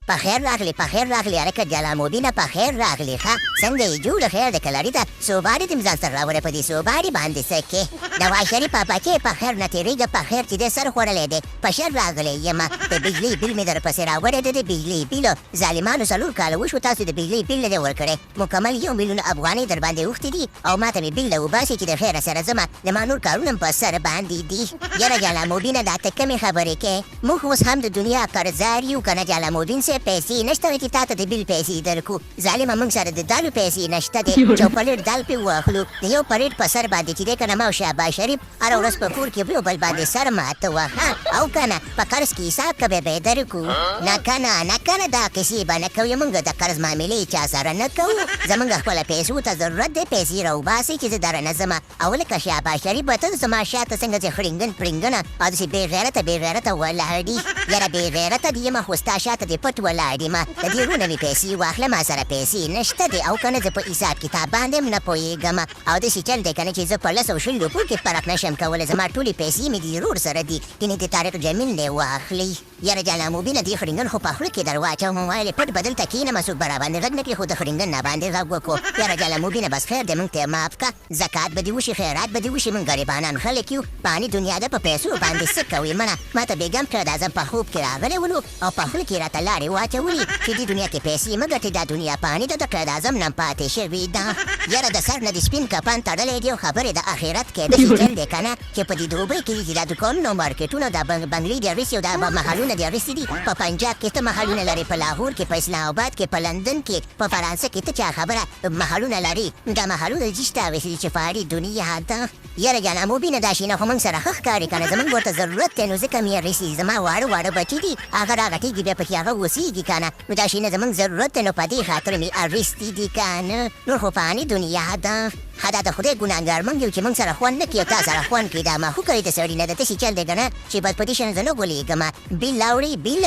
په خیر راغلی هلکه جلالمبینه په خیر راغلی ښه څنګه یې جوړه خیر د کلاري ته سوباري دې مې ځان سره راوړی په دې سوباري باندې څه کې نواز شریفه بچې په خیر نه تېرېږه په خیر چې دې سر خوړلی دی په شر راغلی یمه د بجلي بیل مې درپسې راوړی دی د بجلي بیلو ظالمانو 4 کاله وشو تاسو د بجلي بیل نه دی ورکړی مکمل 1 میلیون افغانۍ در باندې اوښتې دي او ما ته مې بیل وباسي چې د خیره سره ځمه د ما نور کارونه هم په سر باندې دي یاره جلالمبینه دا ته کمې خبرې کې موږ اوس هم د دنیا قرضدار یو که نه جلالمبین صاحب پیسې نشته چې تا ته د بیل پیسې درکو ظالمه موږ سره د دالو پیسې نشته دی چې یو پلیټ دال پې واخلو د یو پلیټ په سر باندې چې دی که نه ما او شهباز شریف هره ورځ په کور کې یو بل باندې سر ماته وه او که نه په قرض کې حساب که به درکو نه که نه دا کیسې به نه کوو موږ د قرض معاملې چا سره نه کوو زموږ خپله پیسو ته ضرورت دی پیسې راوباسئ چې زه درنه ځمه او لکه شهباز شریف به ته زما شاته څنګه چې خړینګن پړینګنه او داسې بې غیرته ولاړ دي یاره بې غیرته دي یم خو ستا شاته دې پټ ولاړ یم د دې رونه مې پیسې واخله ما سره پیسې نشته دی او که نه زه په حساب کتاب باندې هم نه پوهېږم او داسې چل دی که نه چې زه په 10 او 20 روپو کې فرق نشم کولی زما ټولې پیسې مې د ورور سره دي کنې د طارق جمیل دی واخلي یاره جلالمبینه دې خړینګن خو په خوله کې در واچوم ویلې پټ به دلته کښېنمه څوک به راباندې غږ نه کړي خو د خړینګن نه باندې غږ وکړو یاره جلالمبینه بس خیر دی موږ ته یې معاف که زکات به دې وشي خیرات به دې وشي موږ غریبانان خلک یو پاني دنیا ده په پیسو باندې څه کوې منه ما ته بېګم کړه دا زه په خوب کې راغلی ولو او په خوله کې راته لاړې واچولي چې دې دنیا کې پیسې مه ګټې دا دنیا پاني ده د قید اعظم نه پاتې شوې ده یاره د سر نه د سپین کفن تړلی دی او خبرې د آخرت کې داسې چل دی که نه چې په دې دوبۍ کې دي چې دا دوکانونه او مارکېټونه دا بنګلې د رسي او دا محلونه د رسي دي په پنجاب کې ته محلونه لرې په لاهور کې په اسلام آباد کې په لندن کې په فرانسه کې ته چا خبره محلونه لري دا محلونه جشته وسې چې فاري دنیا ده یاره جلالمبینه دا شینه خو موږ سره ښه ښکاري که نه زموږ ورته ضرورت دی نو ځکه مې رسي زما واړه بچي دي هغه راغټېږي بیا پکې هغه اوسېږي که نه نو دا شینه زموږ ضرورت دی نو په دې خاطر مې اخیستي دي که نه نور خو فاني دنیا ده ښه دا د خدای ګناهګار موږ یو چې موږ سره خوند نه کړي او تا سره خوند کړي دا ما خو کړی د سړي نه د تاسې چل دی که نه چې بس په دې شان زه نه غولېږم بیل راوړئ بیل